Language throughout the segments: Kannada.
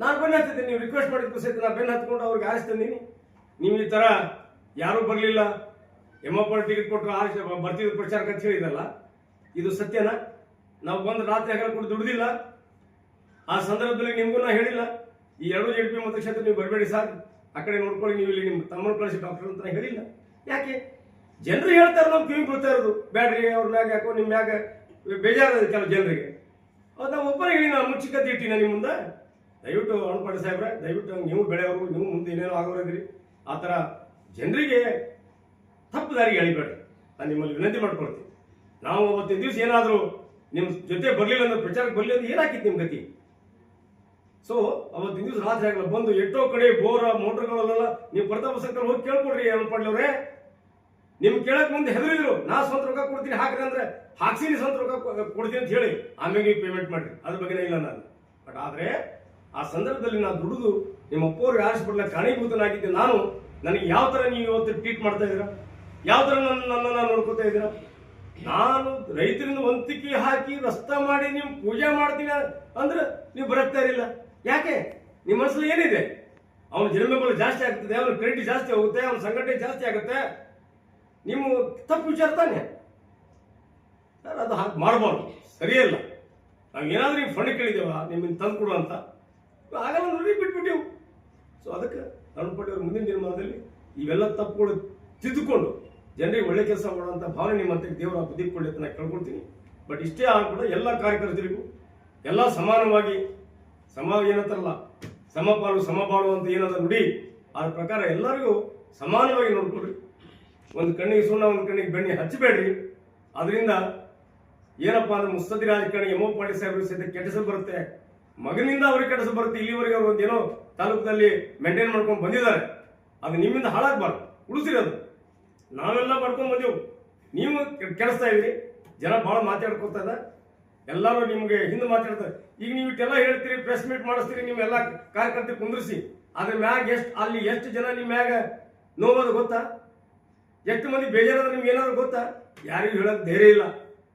ನಾನು ಬೆನ್ನು ಹತ್ತಿದ್ದೀನಿ, ನೀವು ರಿಕ್ವೆಸ್ಟ್ ಮಾಡಿದ ಸಹಿತ ನಾನು ಬೆನ್ನು ಹತ್ಕೊಂಡು ಅವ್ರಿಗೆ ಆರಿಸ್ತಂದೀನಿ. ನೀವು ಈ ಥರ ಯಾರೂ ಬರಲಿಲ್ಲ, ಎಮ್ಮಪ್ಪ ಟಿಕೆಟ್ ಕೊಟ್ಟರು ಬರ್ತಿದ್ರು ಪ್ರಚಾರಕ್ಕೆ ಅಂತ ಹೇಳಿದಲ್ಲ, ಇದು ಸತ್ಯನಾ? ನಾವು ಬಂದು ರಾತ್ರಿ ಹಗಲು ಕೂಡ ದುಡ್ದಿಲ್ಲ. ಆ ಸಂದರ್ಭದಲ್ಲಿ ನಿಮಗೂ ನಾ ಹೇಳಿಲ್ಲ, ಈ 2 JDP ಮತಕ್ಷೇತ್ರ ನೀವು ಬರಬೇಡಿ ಸರ್, ಆ ಕಡೆ ನೋಡ್ಕೊಳ್ಳಿ, ನೀವು ಇಲ್ಲಿ ನಿಮ್ಮ ತಮ್ಮನ್ನು ಕಳಿಸಿ ಡಾಕ್ಟರ್ ಅಂತ ಹೇಳಿಲ್ಲ. ಯಾಕೆ? ಜನರು ಹೇಳ್ತಾರೆ, ನಾವು ಕಿವಿ ಬರ್ತಾ ಇರೋದು ಬ್ಯಾಡ್ರಿ, ಅವ್ರ ಮ್ಯಾಗ ಯಾಕೋ ನಿಮ್ಮ ಮ್ಯಾಗ ಬೇಜಾರದ ಕೆಲವು ಜನರಿಗೆ. ಅದು ನಾವು ಒಬ್ಬರೇ ಹೇಳಿ ನಾನು ಮುಚ್ಚಿಕತ್ತಿ ಇಟ್ಟಿನ ನಿಮ್ಮ ಮುಂದೆ. ದಯವಿಟ್ಟು ಅನ್ಪಾಡಿ ಸಾಹೇಬ್ರೆ, ದಯವಿಟ್ಟು ನೀವು ಬೆಳೆಯೋರು, ನೀವು ಮುಂದೆ ಏನೇನೋ ಆಗೋರಿದ್ರಿ, ಆ ಥರ ಜನರಿಗೆ ತಪ್ಪು ದಾರಿಗೆ ಎಳಿಬೇಡ್ರಿ. ನಾನು ನಿಮ್ಮಲ್ಲಿ ವಿನಂತಿ ಮಾಡ್ಕೊಳ್ತೀನಿ. ನಾವು ಅವತ್ತಿನ ದಿವಸ ಏನಾದರೂ ನಿಮ್ಮ ಜೊತೆ ಬರಲಿಲ್ಲ ಅಂದ್ರೆ, ಪ್ರಚಾರಕ್ಕೆ ಬರಲಿಲ್ಲ ಅಂದ್ರೆ ಏನಾಕಿತ್ತು ನಿಮ್ಮ ಗತಿ? ಸೊ ಅವತ್ತಿನ ದಿವಸ ರಾತ್ರಿ ಆಗಲ್ಲ ಬಂದು ಎಷ್ಟೋ ಕಡೆ ಬೋರ ಮೋಟರ್ಗಳಲ್ಲೆಲ್ಲ ನೀವು ಪ್ರತಾಪ ಸರ್ಕಲ್ ಹೋಗಿ ಕೇಳ್ಕೊಡ್ರಿ ಅನ್ಪಡ್ಲವ್ರೆ. ನಿಮ್ ಕೇಳಕ್ ಮುಂದೆ ಹೆದರಿದ್ರು, ನಾ ಸ್ವಂತ ರೊಕ್ಕ ಕೊಡ್ತೀನಿ ಹಾಕ್ರಿ ಅಂದ್ರೆ ಹಾಕ್ಸಿನಿ, ಸ್ವಂತ ರೊಕ್ಕ ಕೊಡ್ತೀನಿ ಅಂತ ಹೇಳಿ ಆಮೇಲೆ ನೀವು ಪೇಮೆಂಟ್ ಮಾಡ್ರಿ, ಅದ್ರ ಬಗ್ಗೆನೇ ಇಲ್ಲ ನಾನು. ಬಟ್ ಆದ್ರೆ ಆ ಸಂದರ್ಭದಲ್ಲಿ ನಾನು ದುಡಿದು ನಿಮ್ಮ ಅಪ್ಪವ್ರಿಗೆ ಆರಿಸ್ಬಿಡ್ಲ ಕಾರಣೀಭೂತನಾಗಿದ್ದೆ ನಾನು. ನನಗೆ ಯಾವ ತರ ನೀವು ಇವತ್ತು ಟ್ರೀಟ್ ಮಾಡ್ತಾ ಇದ್ದೀರಾ, ಯಾವ ತರ ನನ್ನನ್ನು ನೋಡ್ಕೋತಾ ಇದ್ದೀರಾ? ನಾನು ರೈತರಿಂದ ವಂತಿಕೆ ಹಾಕಿ ರಸ್ತೆ ಮಾಡಿ ನೀವು ಪೂಜೆ ಮಾಡ್ತೀನಿ ಅಂದ್ರೆ ನೀವು ಬರಕ್ತಾ ಇರಲಿಲ್ಲ. ಯಾಕೆ? ನಿಮ್ಮ ಮನಸ್ಸಲ್ಲಿ ಏನಿದೆ? ಅವನ ಜನ್ಮಬಲ ಜಾಸ್ತಿ ಆಗ್ತದೆ, ಅವನ ಕ್ರೆಡಿಟ್ ಜಾಸ್ತಿ ಹೋಗುತ್ತೆ, ಅವನ ಸಂಘಟನೆ ಜಾಸ್ತಿ ಆಗುತ್ತೆ. ನೀವು ತಪ್ಪು ವಿಚಾರ ತಾನೆ, ಅದು ಹಾಗೆ ಮಾಡಬಾರ್ದು, ಸರಿಯಲ್ಲ. ನಾವು ಏನಾದ್ರೂ ಈಗ ಫಂಡ್ ಕೇಳಿದ್ದೇವ ನಿಮ್ಮಿಂದ ತಂದು ಕೊಡು ಅಂತ, ಆಗಲ್ಲ ನೋಡಿ ಬಿಟ್ಬಿಟ್ಟಿವು. ಸೊ ಅದಕ್ಕೆ ಅನ್ಪಟ್ಟಿಯವ್ರ ಮುಂದಿನ ದಿನಮಾನದಲ್ಲಿ ಇವೆಲ್ಲ ತಪ್ಪುಗಳು ತಿದ್ದುಕೊಂಡು ಜನರಿಗೆ ಒಳ್ಳೆ ಕೆಲಸ ಮಾಡುವಂಥ ಭಾವನೆ ನಿಮ್ಮಂತೆ ದೇವರ ಬುದ್ಧಿ ಕೊಡಲಿ ಅಂತ ನಾನು ಕೇಳ್ಕೊಳ್ತೀನಿ. ಬಟ್ ಇಷ್ಟೇ ಆಗ್ಬಿಡ ಎಲ್ಲ ಕಾರ್ಯಕರ್ತರಿಗೂ ಎಲ್ಲ ಸಮಾನವಾಗಿ ಏನಂತಾರಲ್ಲ ಸಮಪಾಲು ಸಮಬಾಳು ಅಂತ ಏನದ ನುಡಿ, ಅದ್ರ ಪ್ರಕಾರ ಎಲ್ಲರಿಗೂ ಸಮಾನವಾಗಿ ನೋಡ್ಕೊಡ್ರಿ. ಒಂದು ಕಣ್ಣಿಗೆ ಸುಣ್ಣ, ಒಂದು ಕಣ್ಣಿಗೆ ಬೆಣ್ಣೆ ಹಚ್ಚಬೇಡ್ರಿ. ಅದರಿಂದ ಏನಪ್ಪ ಅಂದ್ರೆ ಮುಸ್ತದಿ ರಾಜಕಾರಣಿ ಎಮ್ಮೋ ಪಾಟೀಲ್ ಸಾಹೇಬರು ಸಹಿತ ಕೆಟ್ಟಸ ಬರುತ್ತೆ, ಮಗನಿಂದ ಅವ್ರಿಗೆ ಕೆಟ್ಟಸ ಬರುತ್ತೆ. ಇಲ್ಲಿವರೆಗೆ ಅವ್ರು ಒಂದೇನೋ ತಾಲೂಕದಲ್ಲಿ ಮೇಂಟೈನ್ ಮಾಡ್ಕೊಂಡು ಬಂದಿದ್ದಾರೆ, ಅದು ನಿಮ್ಮಿಂದ ಹಾಳಾಗಬಾರ್ದು, ಉಳಿಸಿರೋದು. ನಾವೆಲ್ಲ ಮಾಡ್ಕೊಂಡು ಬಂದೆವು, ನೀವು ಕೆಡಿಸ್ತಾ ಇದ್ರಿ. ಜನ ಭಾಳ ಮಾತಾಡ್ಕೊತದ, ಎಲ್ಲರೂ ನಿಮ್ಗೆ ಹಿಂದೆ ಮಾತಾಡ್ತಾರೆ. ಈಗ ನೀವು ಇಟ್ಟೆಲ್ಲ ಹೇಳ್ತೀರಿ, ಪ್ರೆಸ್ ಮೀಟ್ ಮಾಡಿಸ್ತೀರಿ, ನಿಮ್ಮೆಲ್ಲ ಕಾರ್ಯಕರ್ತರು ಕುಂದಿರಿಸಿ, ಅದ್ರ ಮ್ಯಾಗ ಅಲ್ಲಿ ಎಷ್ಟು ಜನ ನಿಮ್ಮ ಮ್ಯಾಗ ನೋವೋದು ಗೊತ್ತಾ? ಎಷ್ಟು ಮಂದಿ ಬೇಜಾರಾದ್ರೆ ನಿಮ್ಗೆ ಏನಾದ್ರು ಗೊತ್ತಾ? ಯಾರಿಗೂ ಹೇಳಕ್ ಧೈರ್ಯ ಇಲ್ಲ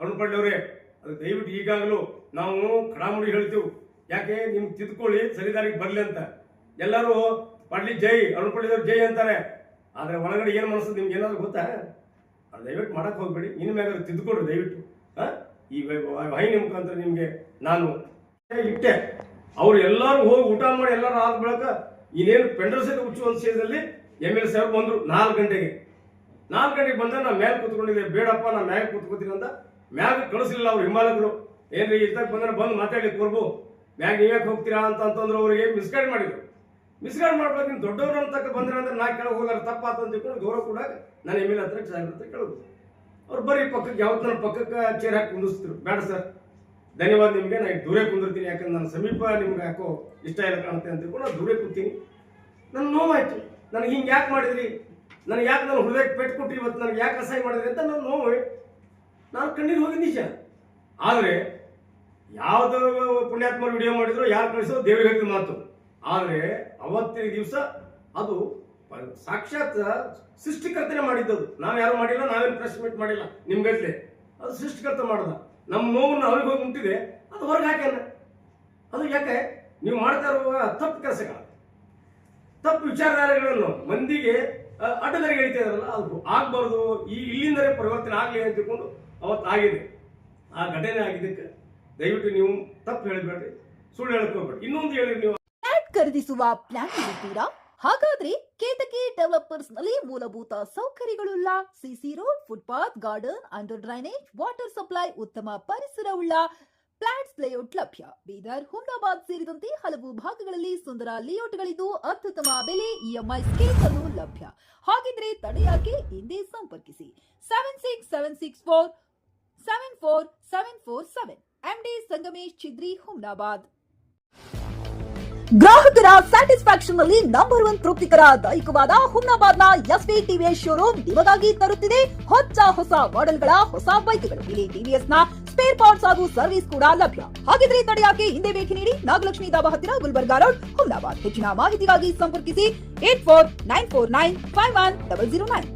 ಅರುಣ್ಪಳ್ಳಿಯವರೇ. ಅದು ದಯವಿಟ್ಟು ಈಗಾಗಲೂ ನಾವು ಕಡಾಮುಡಿ ಹೇಳ್ತೀವಿ, ಯಾಕೆ ನಿಮ್ಗೆ ತಿದ್ಕೊಳ್ಳಿ, ಸರಿದಾರಿಗೆ ಬರಲಿ ಅಂತ. ಎಲ್ಲರೂ ಪಾಡ್ಲಿ ಜೈ, ಅರುಣ್ಪಳ್ಳಿದವ್ರು ಜೈ ಅಂತಾರೆ, ಆದ್ರೆ ಒಳಗಡೆ ಏನು ಮನಸ್ಸು ನಿಮ್ಗೆ ಏನಾದ್ರು ಗೊತ್ತಾ? ಅದು ದಯವಿಟ್ಟು ಮಾಡಕ್ ಹೋಗ್ಬೇಡಿ, ಇನ್ನು ಮ್ಯಾಗ ತಿದ್ದುಕೊಡ್ರಿ ದಯವಿಟ್ಟು. ಈ ವಾಹಿನಿ ಮುಖಾಂತರ ನಿಮ್ಗೆ ನಾನು ಇಟ್ಟೆ. ಅವ್ರು ಎಲ್ಲರೂ ಹೋಗಿ ಊಟ ಮಾಡಿ ಎಲ್ಲರೂ ಆದ ಬಳಿಕ ಇನ್ನೇನು ಪೆಂಡಲ್ ಸಹಿತ ಹುಚ್ಚುವ ಸೇರಿದಲ್ಲಿ MLA ಸಾಹೇಬ್ ಬಂದ್ರು 4 ಗಂಟೆಗೆ. 4 ಗಂಟೆಗೆ ಬಂದ್ರೆ ನಾ ಮ್ಯಾಗ ಕೂತ್ಕೊಂಡಿದ್ದೆ, ಬೇಡಪ್ಪ ನಾ ಮ್ಯಾಗ ಕೂತ್ಕೋತೀನಿ ಅಂತ ಮ್ಯಾಗ ಕಳಿಸ್ಲಿಲ್ಲ ಅವ್ರು ಹಿಮಾಲಯಗಳು. ಏನ್ರಿ ಇದ್ದಾಗ ಬಂದ್ರೆ ಬಂದು ಮಾತಾಡ್ಲಿಕ್ಕೆ ಬರ್ಬು, ಮ್ಯಾಗ ನೀವ್ಯಾಕೆ ಹೋಗ್ತೀರಾ ಅಂತಂದ್ರೆ ಅವ್ರಿಗೆ ಮಿಸ್ಗೈಡ್ ಮಾಡಿದ್ರು. ಮಿಸ್ಗೈಡ್ ಮಾಡ್ಬೇಕು, ನೀವು ದೊಡ್ಡವ್ರ ತಕ್ಕ ಬಂದ್ರೆ ಅಂದ್ರೆ ನಾ ಕೆಳಗೆ ಹೋಗಾರ ತಪ್ಪಾತ ಅಂತ ತಿಳ್ಕೊಂಡು ಗೌರವ ಕೂಡ ನಾನು MLA ಹತ್ರ ಸಾಹೇಬ್ರ ಹತ್ರ ಕೇಳೋದು. ಅವ್ರು ಬರೀ ಪಕ್ಕಕ್ಕೆ ಯಾವತ್ತು ನನ್ನ ಪಕ್ಕಕ್ಕೆ ಚೇರ್ ಹಾಕಿ ಕುಂದಿಸ್ತಿರು. ಬೇಡ ಸರ್, ಧನ್ಯವಾದ ನಿಮಗೆ, ನಾನು ದೂರೇ ಕುಂದಿರ್ತೀನಿ, ಯಾಕಂದ್ರೆ ನನ್ನ ಸಮೀಪ ನಿಮ್ಗೆ ಯಾಕೋ ಇಷ್ಟ ಇಲ್ಲ ಕಾಣುತ್ತೆ ಅಂತ ತಿಳ್ಕೊಂಡು ನಾನು ದೂರೇ ಕೂತೀನಿ. ನನ್ನ ನೋವಾಯ್ತು, ನನಗೆ ಹಿಂಗೆ ಯಾಕೆ ಮಾಡಿದ್ರಿ, ನನಗೆ ಯಾಕೆ ನಾನು ಹೃದಯಕ್ಕೆ ಪೆಟ್ಟು ಕೊಟ್ಟರಿ, ಇವತ್ತು ನನಗೆ ಯಾಕೆ ಅಸಹ್ಯ ಮಾಡಿದ್ರಿ ಅಂತ ನನ್ನ ನೋವು. ನಾನು ಕಣ್ಣೀರು ಹೋಗಿ ನಿಜ. ಆದರೆ ಯಾವ್ದು ಪುಣ್ಯಾತ್ಮರು ವಿಡಿಯೋ ಮಾಡಿದ್ರು, ಯಾರು ಕಳಿಸೋ ದೇವರಿಗೆ ಹೇಳಿದ ಮಾತು. ಆದರೆ ಅವತ್ತಿನ ದಿವಸ ಅದು ಸಾಕ್ಷಾತ್ ಸೃಷ್ಟಿಕರ್ತನೆ ಮಾಡಿದ್ದದು, ನಾವು ಯಾರು ಮಾಡಿಲ್ಲ, ನಾವೇನು ಪ್ರೆಸ್ ಮೀಟ್ ಮಾಡಿಲ್ಲ ನಿಮ್ಗಟ್ಲೆ. ಅದು ಸೃಷ್ಟಿಕರ್ತ ಮಾಡ್ದ. ನಮ್ಮ ನೋವನ್ನು ಅವ್ರಿಗೆ ಹೋಗಿ ಮುಟ್ಟಿದೆ, ಅದು ಹೊರಗೆ ಹಾಕ್ಯಾನ. ಅದು ಯಾಕೆ? ನೀವು ಮಾಡ್ತಾ ಇರುವ ತಪ್ಪು ಕೆಲಸಗಳ, ತಪ್ಪು ವಿಚಾರಧಾರೆಗಳನ್ನು ಮಂದಿಗೆ ಅಡ್ಡದಾರಿಗೆ ಎಳಿತಾ ಇದಾರಲ್ಲ, ಅದು ಆಗ್ಬಾರ್ದು. ಇಲ್ಲಿಂದಲೇ ಪರಿವರ್ತನೆ ಆಗಲಿ ಅಂತ ತಿಳ್ಕೊಂಡು ಅವತ್ತು ಆಗಿದೆ. ಆ ಘಟನೆ ಆಗಿದ್ದಕ್ಕೆ ದಯವಿಟ್ಟು ನೀವು ತಪ್ಪು ಹೇಳಬೇಡ್ರಿ, ಸುಳ್ಳು ಹೇಳ್ಕೋಬೇಡಿ. ಇನ್ನೊಂದು ಹೇಳಿ, ನೀವು ಖರೀದಿಸುವ ಪ್ಲಾನ್ ಇರುತ್ತೀರಾ? ಹಾಗಾದ್ರೆ ಕೇತಕಿ ಡೆವಲಪರ್ಸ್ ನಲ್ಲಿ ಮೂಲಭೂತ ಸೌಕರ್ಯಗಳುಳ್ಳ CC road, footpath, garden, under drainage, water supply, ಉತ್ತಮ ಪರಿಸರವುಳ್ಳ ಫ್ಲಾಟ್ಸ್ ಲೇಔಟ್ ಲಭ್ಯ. ಬೀದರ್, ಹುಮ್ನಾಬಾದ್ ಸೇರಿದಂತೆ ಹಲವು ಭಾಗಗಳಲ್ಲಿ ಸುಂದರ ಲೇಔಟ್ಗಳಿದ್ದು ಅತ್ಯುತ್ತಮ ಬೆಲೆ, EMI ಸ್ಕೀಮ್ ಅನ್ನು ಲಭ್ಯ. ಹಾಗಿದ್ರೆ ತಡೆಯಾಕೆ? ಹಿಂದೆ ಸಂಪರ್ಕಿಸಿ 7676474747 MD ಸಂಗಮೇಶ್ ಚಿದ್ರಿ, ಹುಮ್ನಾಬಾದ್. ಗ್ರಾಹಕರ ಸ್ಯಾಟಿಸ್ಫ್ಯಾಕ್ಷನ್ ನಲ್ಲಿ ನಂಬರ್ 1 ತೃಪ್ತಿಕರ ದೈಹಿಕವಾದ ಹುಮ್ನಾಬಾದ್ನ SV TVS ಶೋರೂಮ್ ನಿಮಗಾಗಿ ತರುತ್ತಿದೆ ಹೊಸ ಮಾಡೆಲ್ಗಳ ಹೊಸ ಬೈಕ್ಗಳು. ಇಲ್ಲಿ TVS ನ ಸ್ಪೇರ್ ಪಾರ್ಟ್ಸ್ ಹಾಗೂ ಸರ್ವಿಸ್ ಕೂಡ ಲಭ್ಯ. ಹಾಗಿದ್ರೆ ತಡೆಯಾಕೆ? ಹಿಂದೆ ಭೇಟಿ ನೀಡಿ, ನಾಗಲಕ್ಷ್ಮಿ ಧಾಬಾ ಹತ್ತಿರ, ಗುಲ್ಬರ್ಗಾ ರೋಡ್, ಹುಮ್ನಾಬಾದ್. ಹೆಚ್ಚಿನ ಮಾಹಿತಿಗಾಗಿ ಸಂಪರ್ಕಿಸಿ 8494951009.